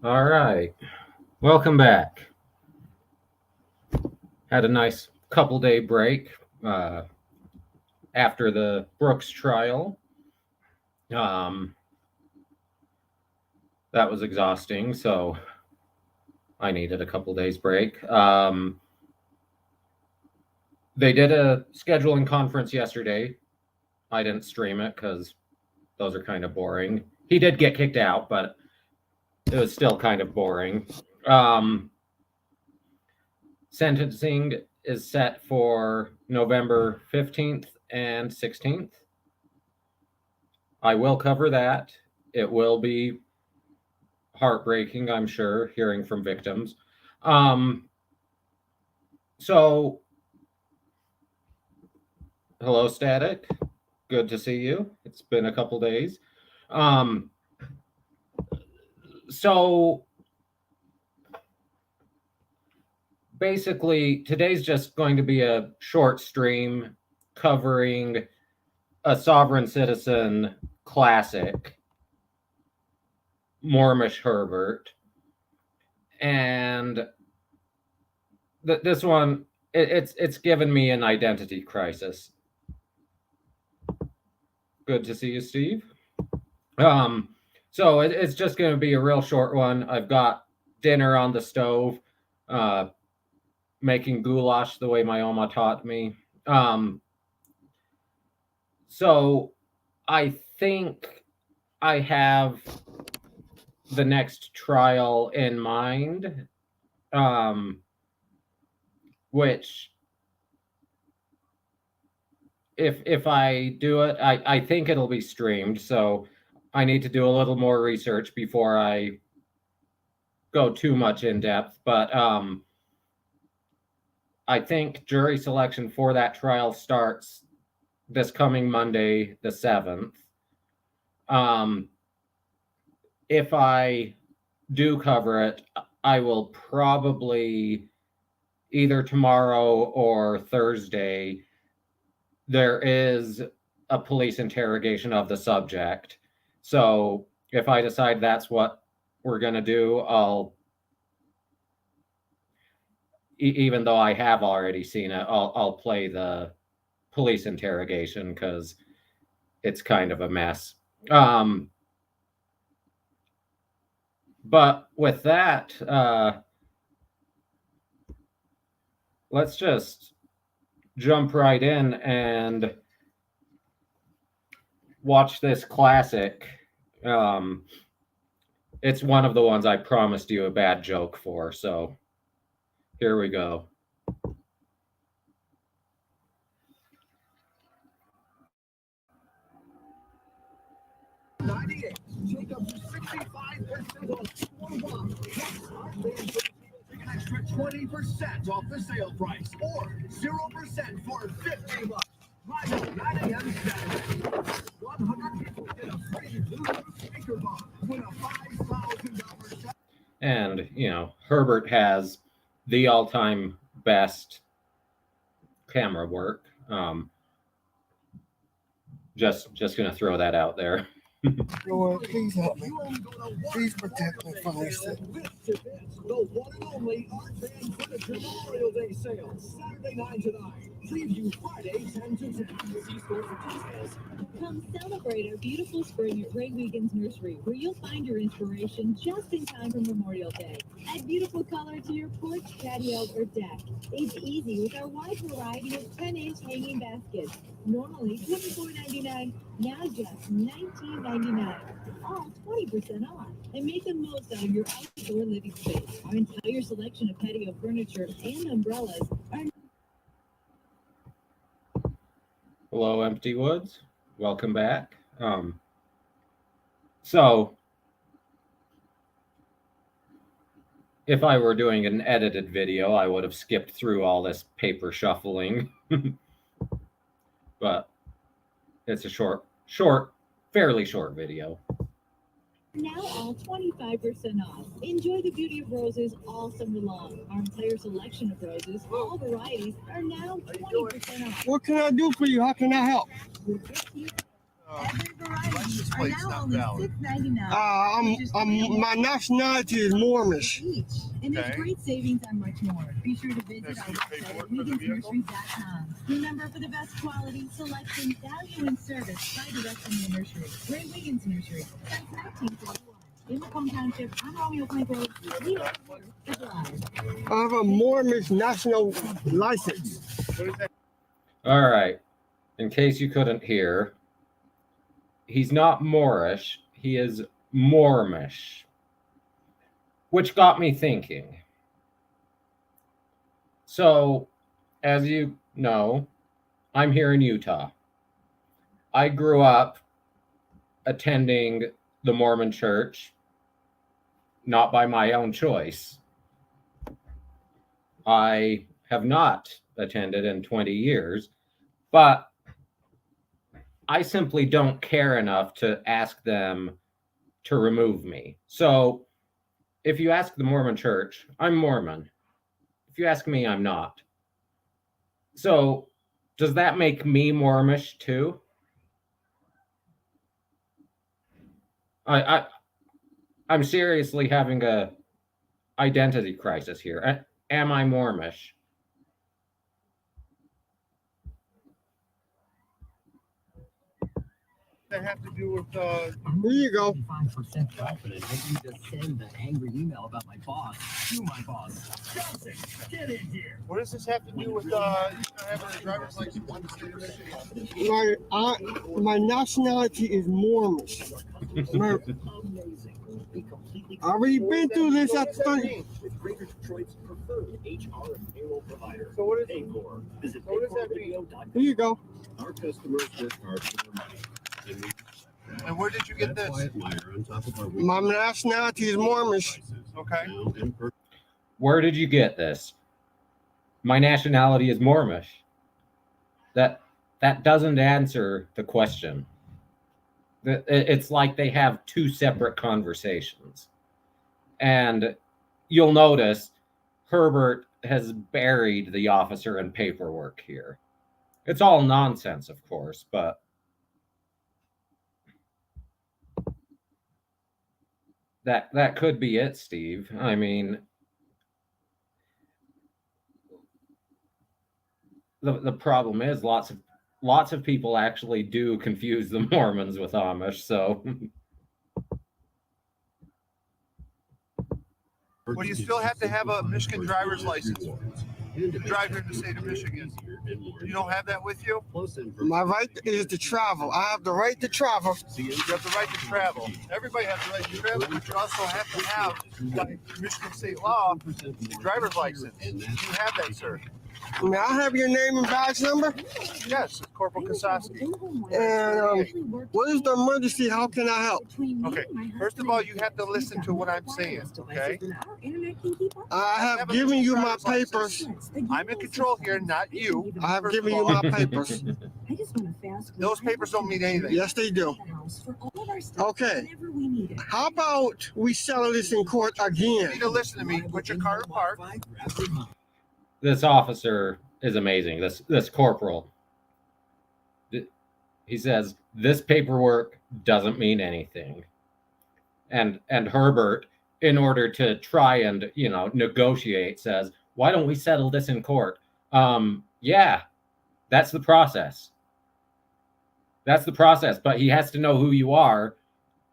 All right. Welcome back. Had a nice couple-day break uh, after the Brooks trial. Um, that was exhausting, so I needed a couple days break. They did a scheduling conference yesterday. I didn't stream it because those are kind of boring. He did get kicked out, but it was still kind of boring. Sentencing is set for November 15th and 16th. I will cover that. It will be heartbreaking, I'm sure, hearing from victims. So, hello, Static. Good to see you. It's been a couple days. So, basically, today's just going to be a short stream covering a sovereign citizen classic, Moormish Herbert. And this one, it's given me an identity crisis. Good to see you, Steve. So it's just going to be a real short one. I've got dinner on the stove, making goulash the way my Oma taught me. So I think I have the next trial in mind, which if I do it, I think it'll be streamed. So I need to do a little more research before I go too much in depth. But I think jury selection for that trial starts this coming Monday, the 7th. If I do cover it, I will probably either tomorrow or Thursday. There is a police interrogation of the subject. So if I decide that's what we're going to do, even though I have already seen it, I'll play the police interrogation because it's kind of a mess. But with that, let's just jump right in and watch this classic. It's one of the ones I promised you a bad joke for, so here we go. Take up to 65% off store bomb. Take an extra 20% off the sale price, or 0% for $50. Live at 9 a.m. Saturday. 100 people get a free Bluetooth speaker box. Win a $5,000 shot. And Herbert has the all-time best camera work. Just gonna throw that out there. Lord, please help me. Please protect me from this. The one and only Art Van Furniture Memorial Day sale, Saturday 9 to 9. Preview Friday 10 to 10. See store for details. Come celebrate our beautiful spring at Ray Wiegand's Nursery, where you'll find your inspiration just in time for Memorial Day. Add beautiful color to your porch, patio, or deck. It's easy with our wide variety of 10-inch hanging baskets. Normally $24.99, now just $19.99. All 20% off. And make the most out of your outdoor living space. Our entire selection of patio furniture and umbrellas are... Hello, Empty Woods. Welcome back. So, if I were doing an edited video, I would have skipped through all this paper shuffling. But it's a fairly short video. Now all 25% off. Enjoy the beauty of roses all summer long. Our entire selection of roses, all varieties, are now 20% off. What can I do for you? How can I help? Every variety license are plate's now not only valid. $6.99. My nationality is Moormish. Each. And there's Okay. great savings on much more. Be sure to visit That's our your website paperwork at for the vehicle? wiggensnursery.com. Remember, for the best quality, selection, value, and service, buy direct from the nursery. Ray Wiggins Nursery, since 1941. In Macomb Township, on Romeo Point Road, we are the drive. I have a Moormish national license. What is that? All right. In case you couldn't hear, he's not Moorish, he is Moormish, which got me thinking. So, as you know, I'm here in Utah. I grew up attending the Mormon church, not by my own choice. I have not attended in 20 years, but I simply don't care enough to ask them to remove me. So if you ask the Mormon church, I'm Mormon. If you ask me, I'm not. So does that make me Moormish too? I'm seriously having a identity crisis here. Am I Moormish? That have to do with Here you go. 95% confident that you just send that angry email about my boss to my boss. Johnson, get in here. what does this have to do with having a driver's license in the state of Michigan? My nationality is Moormish. Amazing. Be completely I already been through this at the time. with Greater Detroit's preferred HR and payroll provider. So what is Paycor. Visit what does that mean? paycorvideo.com. Here you go. Our customers work hard for their money. And where did you get That's why this? at Meyer, on top of our My nationality is Moormish. Okay. sound and per- Where did you get this? My nationality is Moormish. That doesn't answer the question. It's like they have two separate conversations. And you'll notice Herbert has buried the officer in paperwork here. It's all nonsense, of course, but that could be it, Steve. I mean, the problem is lots of people actually do confuse the Mormons with Amish, so Well, you still have to have a Michigan driver's license to drive here in the state of Michigan. You don't have that with you? My right is to travel. I have the right to travel. You have the right to travel. Everybody has the right to travel, but you also have to have, by Michigan state law, a driver's license. You have that, sir. May I have your name and badge number? Yes, it's Corporal Kosowski. And what is the emergency? How can I help? Okay, first of all, you have to listen to what I'm saying, okay? I have given you my papers. I'm in control here, not you. I have First given of you all, my papers. Those papers don't mean anything. Yes, they do. Okay. How about we settle this in court You again? need to listen to me. Put your car in park. this officer is amazing. This corporal. He says this paperwork doesn't mean anything. And Herbert, in order to try and, negotiate, says, why don't we settle this in court? Yeah, that's the process. That's the process, but he has to know who you are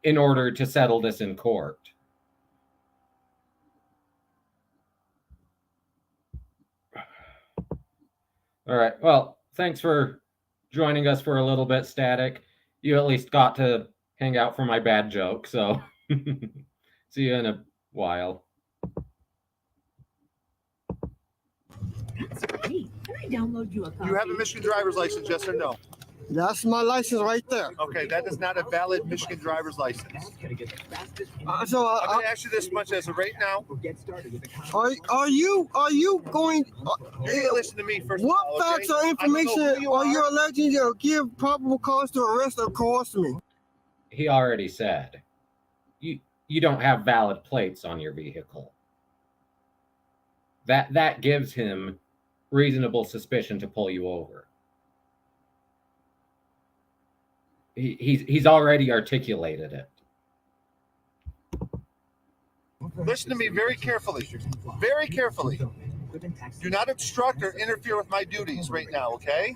in order to settle this in court. All right. Well, thanks for joining us for a little bit, Static. You at least got to hang out for my bad joke, so see you in a while. That's great. Can I download you a copy? You have a Michigan driver's license, yes or no? That's my license right there. Okay, that is not a valid Michigan driver's license. Gonna get the fastest So I'm going to ask you this much as of right now. or get started with the are you going? You need to listen to me first of What all, facts okay? or I don't know information who are you alleging to give probable cause to arrest or coerce me? He already said, you don't have valid plates on your vehicle. That gives him reasonable suspicion to pull you over. He's already articulated it. Listen to me very carefully. Very carefully. Do not obstruct or interfere with my duties right now, okay?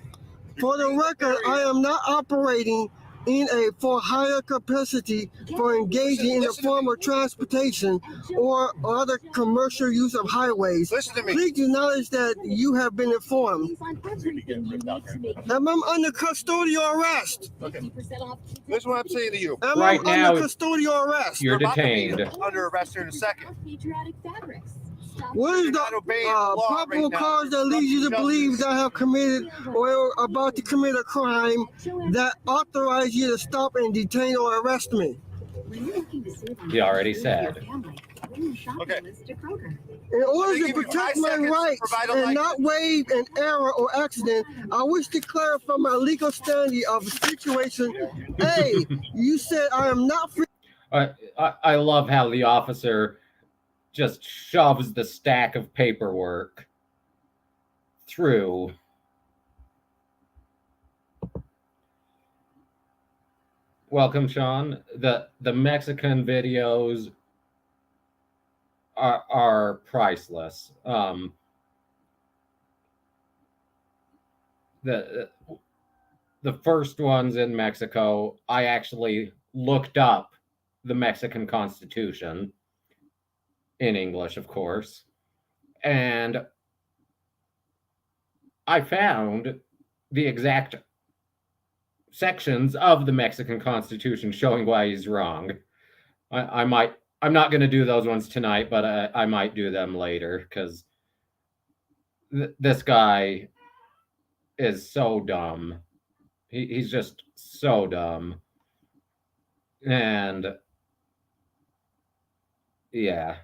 For the record, I am not operating in a for hire capacity for engaging in the form of transportation or other commercial use of highways. Listen to me. Please acknowledge that you have been informed. Am I under custodial arrest? Okay. Listen what I'm saying to you. Am Right I now, under custodial arrest? You're about to be detained. under arrest here in a second. What is You're not the obeying the law probable right now. cause that leads you to believe that I have committed or are about to commit a crime that authorizes you to stop and detain or arrest me? He already said. Okay. In order They to give you 5 protect my seconds to rights provide a and not waive an error or accident, I wish to clarify my legal standing of the situation. A, you said I am not free. I love how the officer just shoves the stack of paperwork through. Welcome, Sean. The Mexican videos are priceless. The first ones in Mexico, I actually looked up the Mexican Constitution in English, of course, and I found the exact sections of the Mexican Constitution showing why he's wrong. I'm not going to do those ones tonight, but I might do them later, because this guy is so dumb. He's just so dumb. And yeah.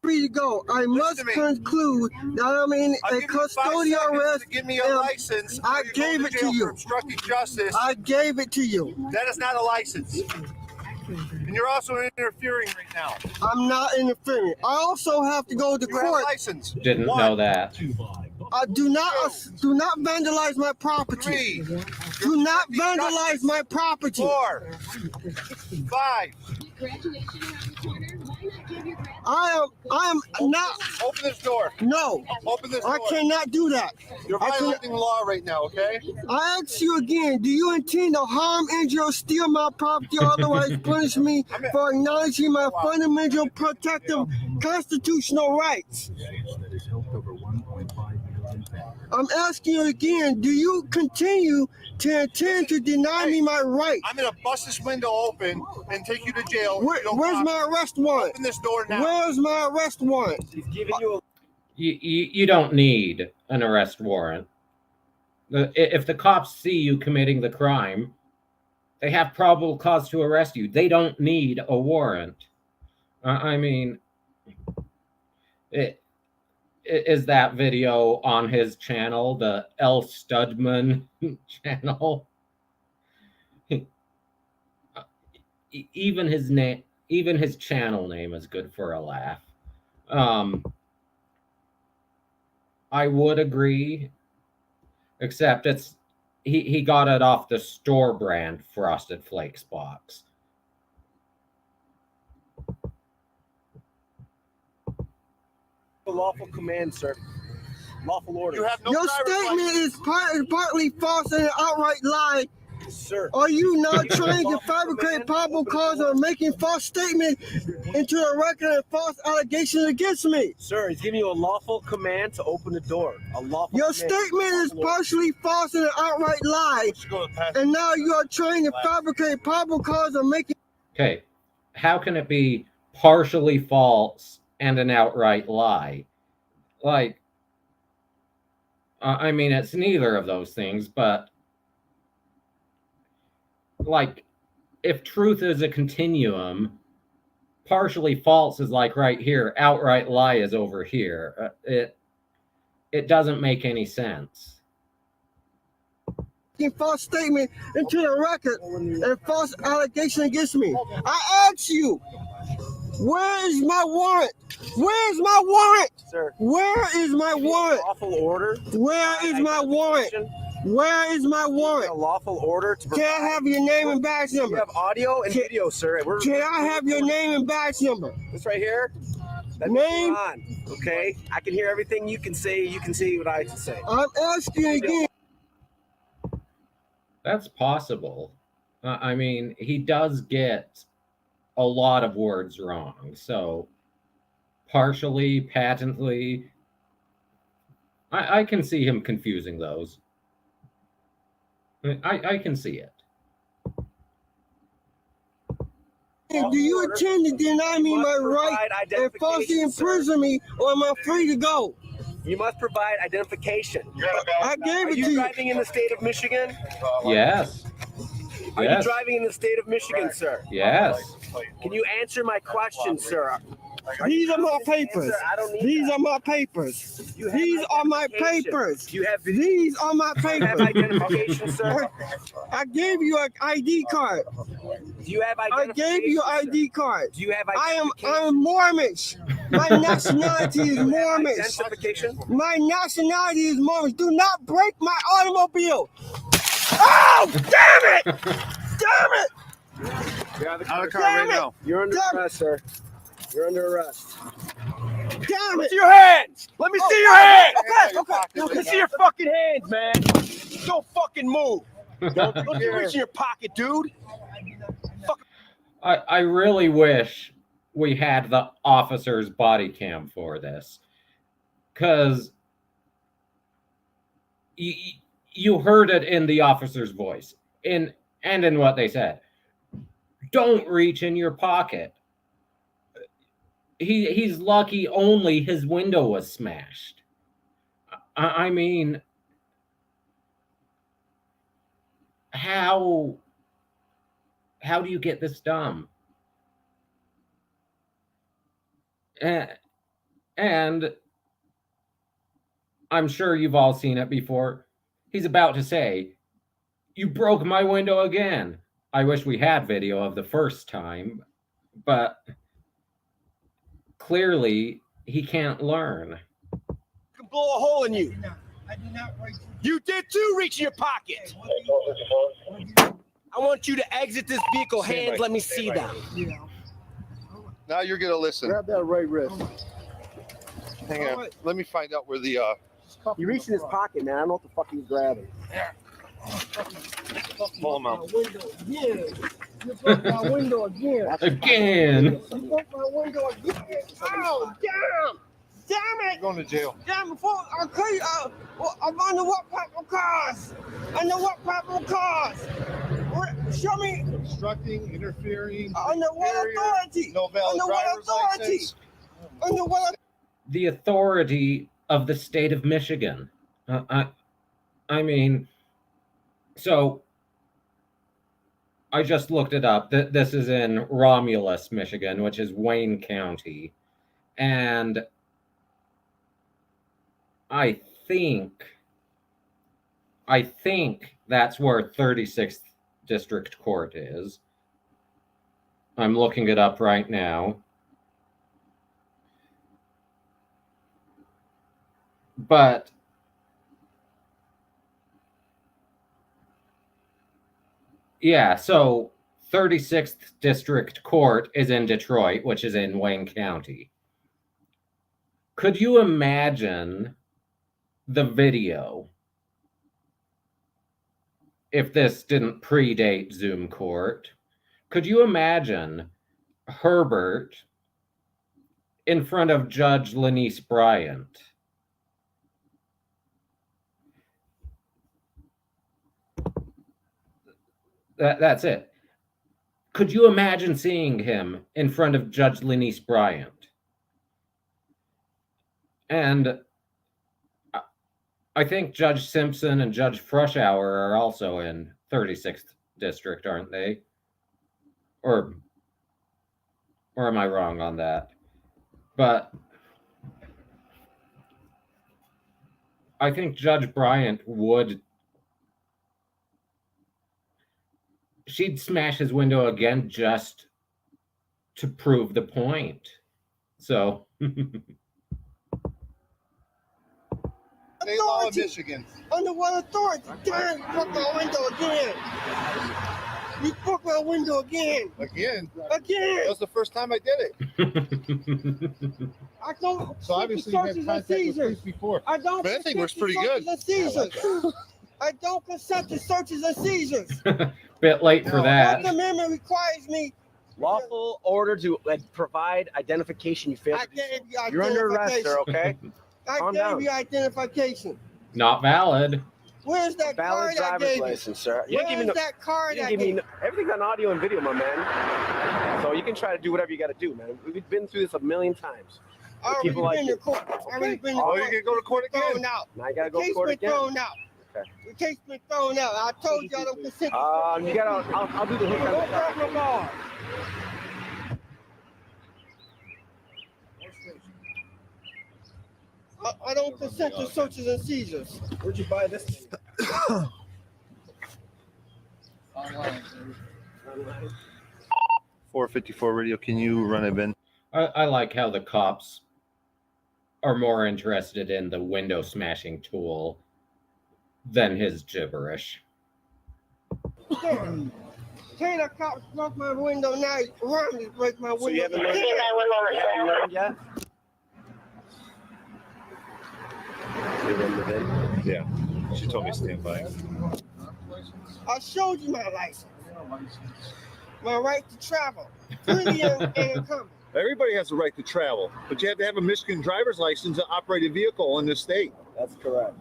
Free to go. I must conclude that I'm in I'll a give you 5 custodial seconds arrest. to give me a license. I or you're gave going it to jail you. for obstructing justice. I gave it to you. That is not a license. And you're also interfering right now. I'm not interfering. I also have to go to You have a court. license. Didn't know that. Do not vandalize my property. 3. Do not vandalize my property. 4. 5. I am not. Open this door. No, Open this door. I cannot do that. You're I can- violating the law right now, okay? I ask you again, do you intend to harm, injure, or steal my property or otherwise punish me for acknowledging my fundamental protective constitutional rights? I'm asking you again, do you continue to intend to deny me my rights? I'm going to bust this window open and take you to jail. if you don't Where's cooperate. my arrest warrant? Open this door now. Where's my arrest warrant? You don't need an arrest warrant. If the cops see you committing the crime, they have probable cause to arrest you. They don't need a warrant. I mean, is that video on his channel, the L. Studman channel? Even his name, even his channel name is good for a laugh. I would agree, except he got it off the store brand Frosted Flakes box. A lawful command, sir. Lawful order. You have no Your driver's statement license. is partly false and an outright lie. Sir. Are you now trying to fabricate probable cause or making false statements into the record and false allegations against me? Sir, he's giving you a lawful command to open the door. A lawful Your command. statement is partially false and an outright lie, and now you are trying to fabricate probable cause or making. Okay, how can it be partially false and an outright lie? Like, I mean, it's neither of those things, but like, if truth is a continuum, partially false is like right here, outright lie is over here. It doesn't make any sense. False statement into the record and false allegation against me. I ask you, Where is my warrant? Where's my warrant? Sir, Where is my warrant? lawful order. Where is my warrant? Where is my A warrant? lawful order to Can I have your name and badge You number? have audio and Can- video, sir. And Can I have your name and badge number? This right here. That's Name? on. Okay, I can hear everything you can say. You can say what I can say. I'm asking again. That's possible. I mean, he does get a lot of words wrong. So, partially, patently, I can see him confusing those. I can see it. Do you intend to deny me my right and falsely imprison me, or am I free to go? You must provide identification. I gave Are it to you you. driving in the state of Michigan? Yes. Are you Yes. driving in the state of Michigan, sir? Yes. Can you answer my question, sir? These are my papers. Sir, I don't need These that. are my papers. You have These are my identification. papers. Do you have These are my you have papers. identification, sir? I gave you an ID card. Do you have I identification? gave you an sir? ID card. Do you have I'm identification? Moormish. My nationality is Moormish. Identification? My nationality is Moormish. Do not break my automobile. Oh, damn it! Damn it! You're out of the Out of the car Damn right it! now. You're under Damn it! arrest, sir. You're under arrest. Damn it! your hands! Let me see your hands! Okay. Let me see your fucking hands, man! Don't fucking move! Don't you reach in your pocket, dude! I really wish we had the officer's body cam for this. Because you heard it in the officer's voice and in what they said. Don't reach in your pocket. He's lucky only his window was smashed. I mean, how do you get this dumb? And I'm sure you've all seen it before. He's about to say, "You broke my window again." I wish we had video of the first time, but clearly he can't learn. Can blow a hole in you. I did not write You did too reach in your pocket. I want you to exit this vehicle. Hands, let me see them. Now you're gonna listen. Grab that right wrist. Hang on. Let me find out where the You reached in his pocket, man. I don't know what the fuck he's grabbing. pull him out. You broke my window again. Again. You broke my window again. Oh, damn! Damn You're it! going to jail. Damn, before I could, I'm under what proper cause? Under what proper cause? Show me Obstructing, interfering. under what barrier, authority? No valid Under what driver's authority? license. Under what? The authority of the state of Michigan. I mean, so I just looked it up. This is in Romulus, Michigan, which is Wayne County. And I think that's where 36th District Court is. I'm looking it up right now. But yeah, so 36th District Court is in Detroit, which is in Wayne County. Could you imagine the video if this didn't predate Zoom Court? Could you imagine Herbert in front of Judge Lenice Bryant? That's it. Could you imagine seeing him in front of Judge Lenice Bryant? And I think Judge Simpson and Judge Frushauer are also in 36th District, aren't they? Or am I wrong on that? But I think Judge Bryant would... She'd smash his window again just to prove the point. So State law of Authority. Michigan. Under what authority? Damn, you broke my window again. You broke my window again. Again, Again. that was the first time I did it. I don't. So obviously you had searches and contact with seizures. police before. I don't. But that thing works consent to pretty good. searches and seizures. I don't consent to searches and seizures. Bit late for No, that. Fourth Amendment requires me. Lawful order to provide identification. You failed I to do so. gave you You're under arrest, sir, okay? I Calm gave down. you identification. Not valid. Where's that Valid card I driver's gave you? license, sir. You didn't give me Where's no, that card you I didn't give gave me you? no, everything's on audio and video, my man. So you can try to do whatever you got to do, man. We've been through this a million times. I already people like been to you. court. I already been to Oh, court. you can go to court Thrown again. out. Now you got to The go to case court been again. thrown out. Okay. The case been thrown out. I told you I don't consent. You got to, I'll do the hook on Don't the grab my bar. I don't consent to searches and seizures. Where'd you buy this thing? Online. 454 radio. Can you run it, Ben? I like how the cops are more interested in the window smashing tool than his gibberish. Can't a cop broke my window now? Run to break my window. So you haven't learned yet? You haven't learned yet? You run the VIN? Yeah. She told me to stand by. I showed you my license. My right to travel. Freely and uncommon. Everybody has the right to travel, but you have to have a Michigan driver's license to operate a vehicle in this state. That's correct.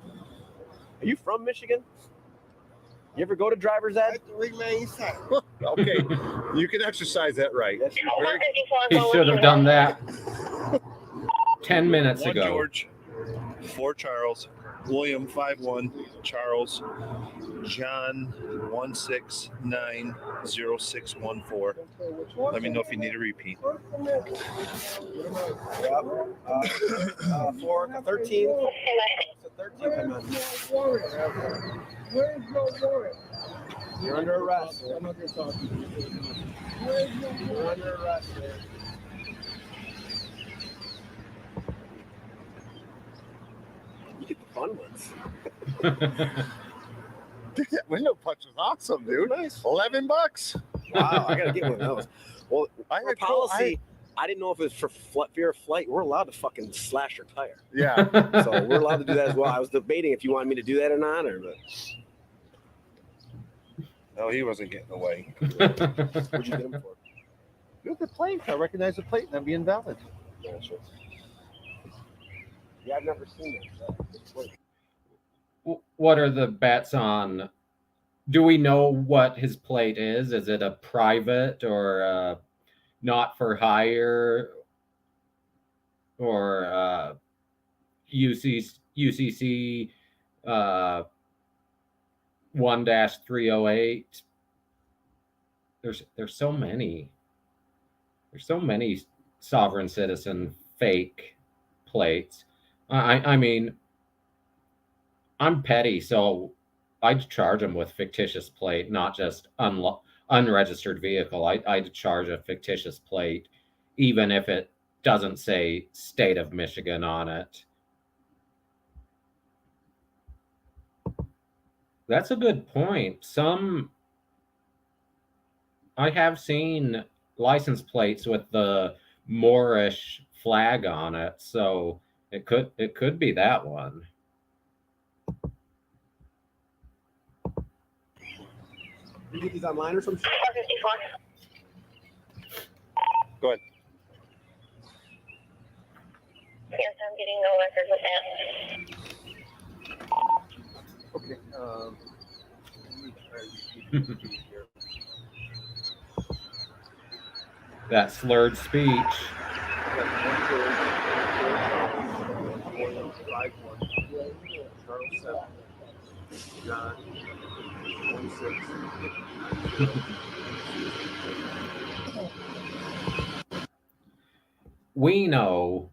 Are you from Michigan? You ever go to driver's ed? Right to remain silent. Okay, you can exercise that right. Yes, you do. He should have done that 10 minutes One ago. George, 4 Charles, William 51, Charles, John 1690614. Let me know if you need a repeat. Yep. 4, 13. It's a 13 amendment. Where's your warrant? You're under arrest. Where's your You're warrant? under arrest, man. You get the fun ones. Dude, that window punch was awesome, dude. Nice. $11. Wow, I gotta get one of those. Well, I our had policy, I didn't know if it was for fear of flight. We're allowed to fucking slash your tire. Yeah. So we're allowed to do that as well. I was debating if you wanted me to do that or not, or but No, he wasn't getting away. what'd you get him for? Look at the plate. I recognize the plate. That'd be invalid. Yeah, sure. Yeah, I've never seen that. What are the bets on? Do we know what his plate is? Is it a private or not for hire or UCC 1-308? There's so many. There's so many sovereign citizen fake plates. I mean, I'm petty, so I'd charge them with fictitious plate, not just unregistered vehicle. I'd charge a fictitious plate, even if it doesn't say state of Michigan on it. That's a good point. I have seen license plates with the Moorish flag on it, so it could be that one. You get these online or something? 454. Go ahead. Yes, I'm getting no record with that. Okay. That slurred speech. We know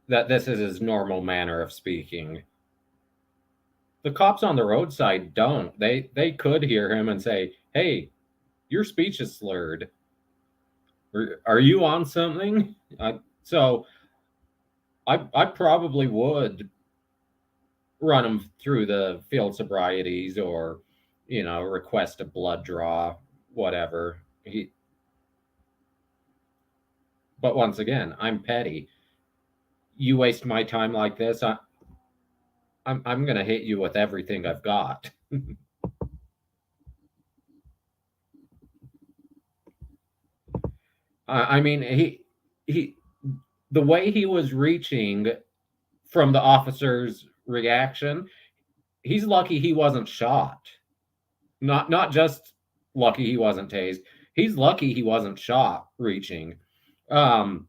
that this is his normal manner of speaking. The cops on the roadside don't. They could hear him and say, "Hey, your speech is slurred." Are you on something? So I probably would run him through the field sobrieties, or request a blood draw, whatever. But once again, I'm petty. You waste my time like this, I'm gonna hit you with everything I've got. I mean, he the way he was reaching from the officer's reaction, he's lucky he wasn't shot. Not just lucky he wasn't tased. He's lucky he wasn't shot reaching. And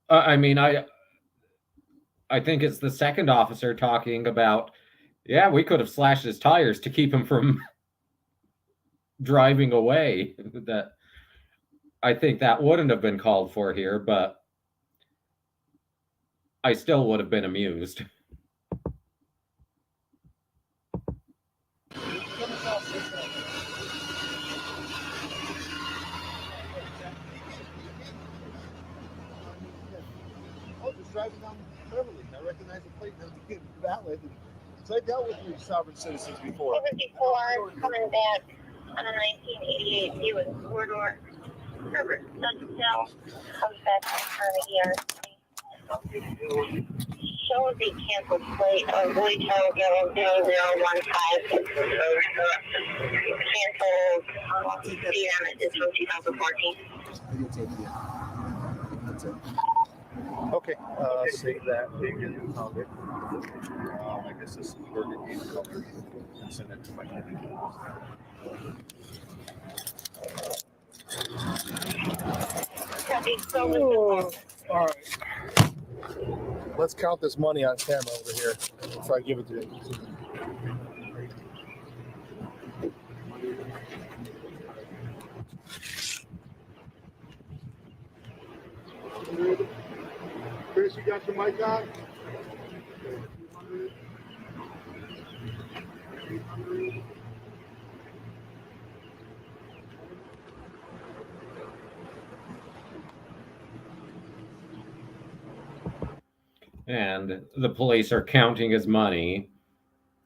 I mean, I think it's the second officer talking about, yeah, we could have slashed his tires to keep him from driving away. That I think that wouldn't have been called for here, but I still would have been amused. I was just driving down Beverly. I recognized the plate as being valid. So I dealt with these sovereign citizens before. 74 coming back on a 1988. He was Moormish Herbert. Sundown comes back on the show the canceled plate of Willie Charles 00015. Canceled damage is from 2014. That's it. Okay, save that. Found it. I guess this is burgundy color. And send it to my Oh, all right. Let's count this money on camera over here before I give it to you. Chris, you got your mic on? And the police are counting his money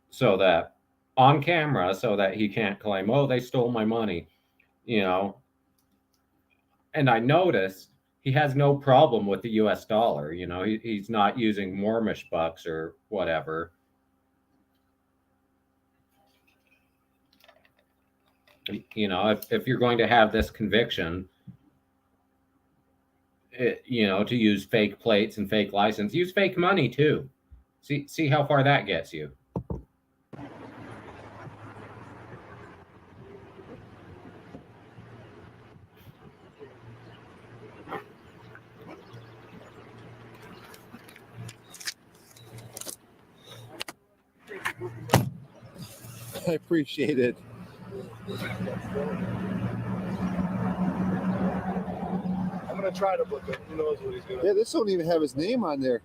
so that on camera, so that he can't claim, oh, they stole my money, And I noticed he has no problem with the US dollar. He's not using Moormish bucks or whatever. If you're going to have this conviction, to use fake plates and fake license, use fake money too. See how far that gets you. I appreciate it. I'm gonna try to book it. Who knows what he's gonna? Yeah, this don't even have his name on there.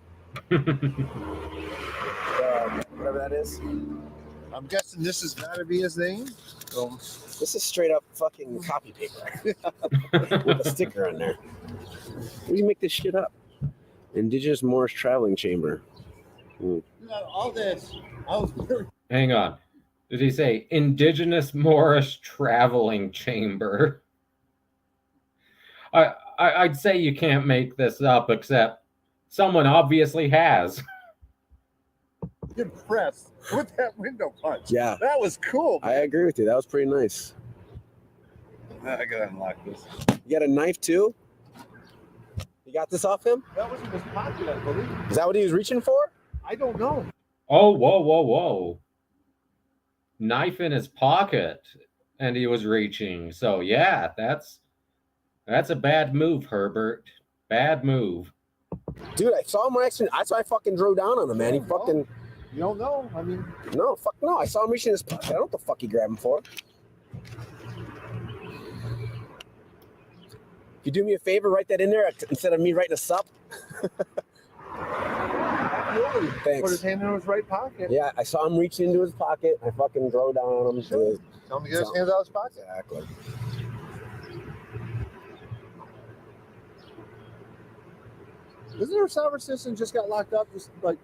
Whatever that is. I'm guessing this has got to be his name. This is straight up fucking copy paper with a sticker on there. Where do you make this shit up? Indigenous Moorish Traveling Chamber. All this. I was very... Hang on. Did he say Indigenous Moorish Traveling Chamber? I'd say you can't make this up, except someone obviously has. impressed with that window punch. Yeah. That was cool. I agree with you. That was pretty nice. I gotta unlock this. You got a knife too? You got this off him? That was in his pocket, I believe. Is that what he was reaching for? I don't know. Oh, whoa. Knife in his pocket, and he was reaching. So yeah, that's a bad move, Herbert. Bad move. Dude, I saw him actually. That's why I fucking drove down on him, man. He fucking... You don't know. I mean... No, fuck no. I saw him reaching in his pocket. I don't know what the fuck he grabbed him for. You do me a favor, write that in there instead of me writing a sup. Absolutely. Thanks. Put his hand in his right pocket. Yeah, I saw him reach into his pocket. I fucking drove down on him. Sure. Tell him to get his hands out of his pocket. Exactly. Isn't there a sovereign citizen just got locked up just like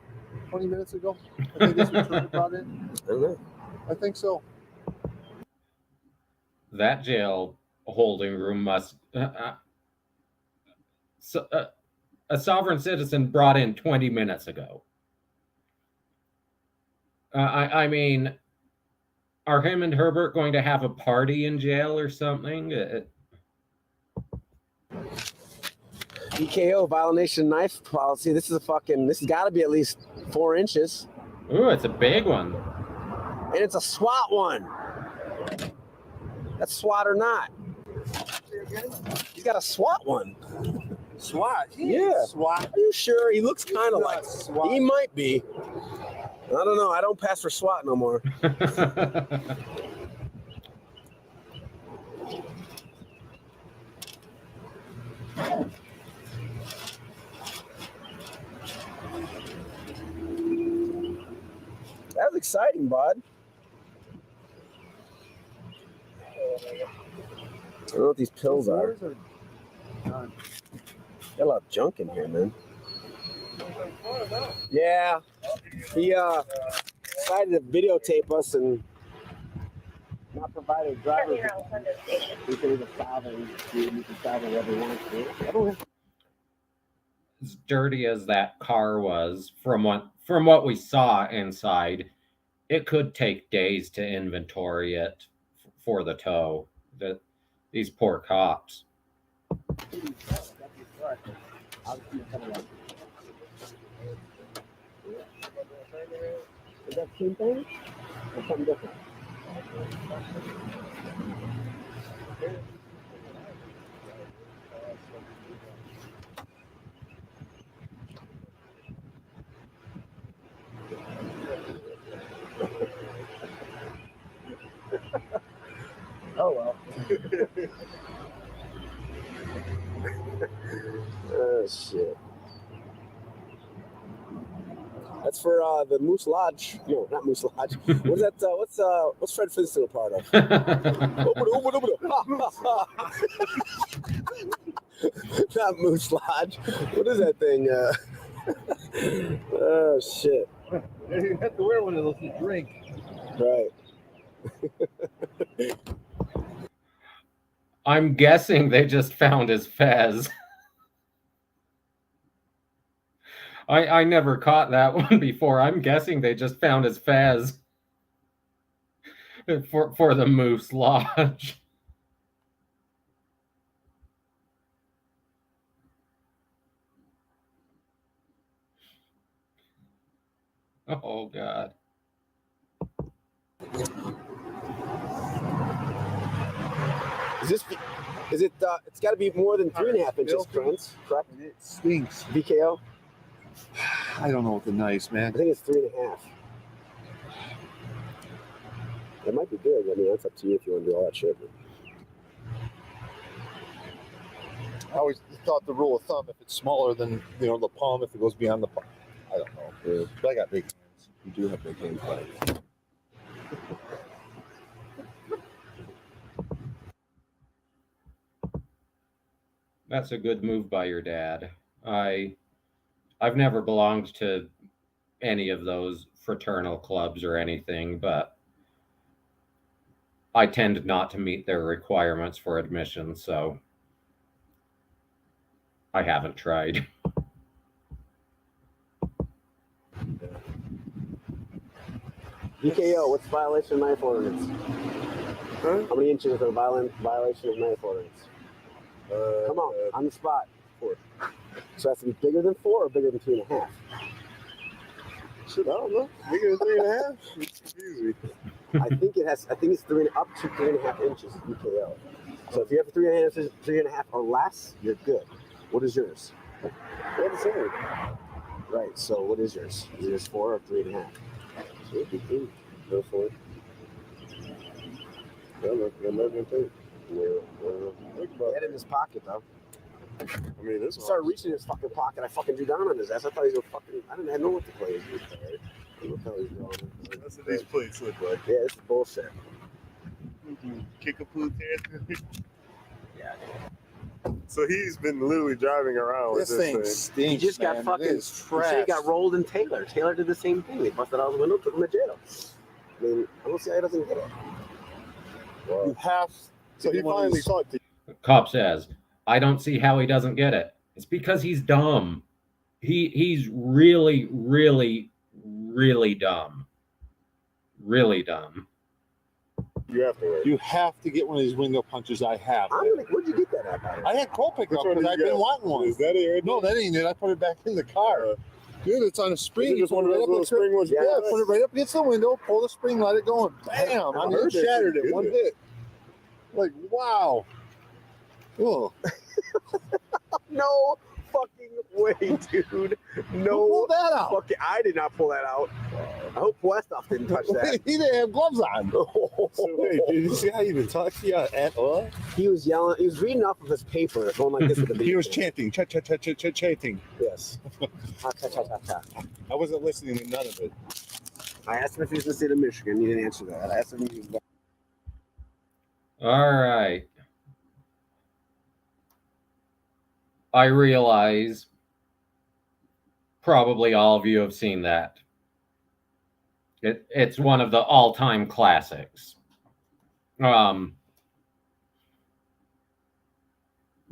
20 minutes ago? I think this was brought in. I don't know. I think so. That jail holding room must. A sovereign citizen brought in 20 minutes ago. I mean, are him and Herbert going to have a party in jail or something? BKO violation knife policy. This has got to be at least 4 inches. Ooh, it's a big one. And it's a SWAT one. That's SWAT or not. He's got a SWAT one. SWAT. Yeah. SWAT. Are you sure? He looks kind of like SWAT. He might be. I don't know. I don't pass for SWAT no more. That was exciting, bud. I don't know what these pills are. Got a lot of junk in here, man. Yeah. He decided to videotape us and not provide a driver's license. We can either travel and you can travel wherever you want to. As dirty as that car was, from what we saw inside, it could take days to inventory it for the tow. These poor cops. Is that the same thing or something different? Oh well. Oh shit. That's for the Moose Lodge. No, not Moose Lodge. What is that? What's Fred Flintstone a part of? Not Moose Lodge. What is that thing? Oh shit. You have to wear one of those to drink. Right. I'm guessing they just found his fez. I never caught that one before. I'm guessing they just found his fez for the Moose Lodge. Oh God. Is it? It's got to be more than 3.5 inches, friends. Correct? It stinks. BKO. I don't know what the nice, I man. think it's 3.5. It might be big. I mean, that's up to you if you want to do all that shit. I always thought the rule of thumb, if it's smaller than the palm, if it goes beyond the palm, I don't know. Yeah. But I got big hands. You do have big hands, buddy. That's a good move by your dad. I've never belonged to any of those fraternal clubs or anything, but I tend not to meet their requirements for admission, so I haven't tried. BKO, what's violation of knife ordinance? Huh? How many inches is a violation of knife ordinance? Come on the spot. 4. So it has to be bigger than 4 or bigger than 2.5? Shit, I don't know. Bigger than 3.5? It's confusing. I think it's up to 3.5 inches BKO. So if you have 3.5 or less, you're good. What is yours? They're the same. Right. So what is yours? Is yours 4 or 3.5? It'd be 3. No 4. I'm not gonna think. He had it in his pocket though. I mean, this He started reaching in his fucking pocket. I fucking drew down on his ass. I thought he was a fucking. I didn't know what to play. That's what these plates look like. Yeah, this is bullshit. Kick a poop here. Yeah. So he's been literally driving around with This thing this stinks. He just got man. fucking. It is He trash. said he got rolled in Taylor. Taylor did the same thing. They busted out the window, took him to jail. I mean, I don't see how he doesn't get it. You have. So he finally talked to Cop says, I don't see how he doesn't get it. It's because he's dumb. He's really, really, really dumb. Really dumb. you afterwards. You have to get one of these window punches. I have. I'm like, where'd you get that at? By the way? I had Cole pick Which up one because did I've you been get? wanting one. Is that it right No, there? that ain't it. I put it back in the car. Dude, it's on a spring. Is it just one of those Right up little against- spring ones? Yeah. Yeah, put it right up against the window, pull the spring, let it go, and bam! I mean, it shattered it one hit. Like, wow. Oh, No fucking way, dude. who No pulled that out? fucking. I did not pull that out. I hope Westoff didn't touch that. He didn't have gloves on. So wait, did you see how he even talked to you at all? He was yelling. He was reading off of his paper, going like this with the video. He was chanting, chanting. Yes. Ha, cha, cha, cha, cha. I wasn't listening to none of it. I asked him if he was in the state of Michigan. He didn't answer that. I asked him if he was. All right. I realize probably all of you have seen that. It's one of the all-time classics. But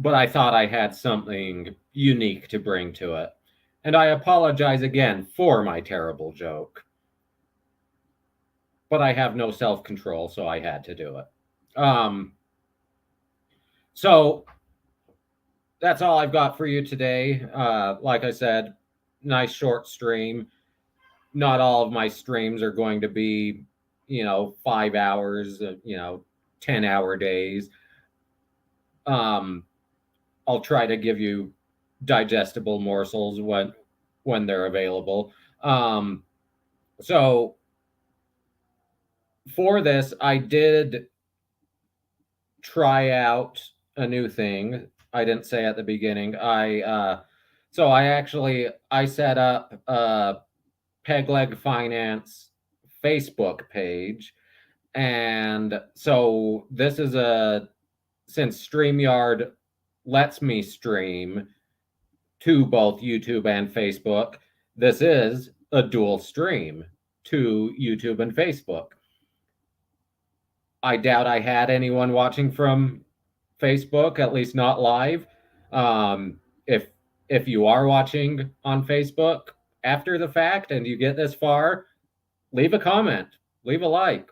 I thought I had something unique to bring to it. And I apologize again for my terrible joke. But I have no self-control, so I had to do it. So that's all I've got for you today. Like I said, nice short stream. Not all of my streams are going to be, 5 hours, 10-hour days. I'll try to give you digestible morsels when they're available. So for this, I did try out a new thing. I didn't say at the beginning. I set up a Pegleg Finance Facebook page. And so this is since StreamYard lets me stream to both YouTube and Facebook, this is a dual stream to YouTube and Facebook. I doubt I had anyone watching from Facebook, at least not live. If you are watching on Facebook after the fact and you get this far, leave a comment, leave a like,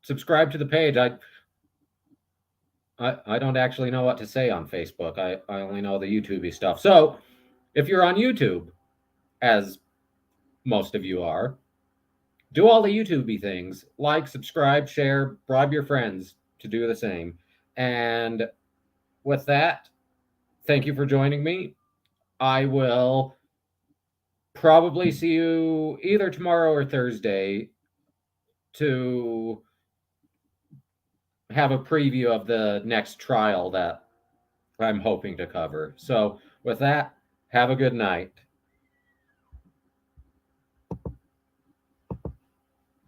subscribe to the page. I don't actually know what to say on Facebook. I only know the YouTube-y stuff. So if you're on YouTube, as most of you are, do all the YouTube-y things. Like, subscribe, share, bribe your friends to do the same. And with that, thank you for joining me. I will probably see you either tomorrow or Thursday to have a preview of the next trial that I'm hoping to cover. So with that, have a good night.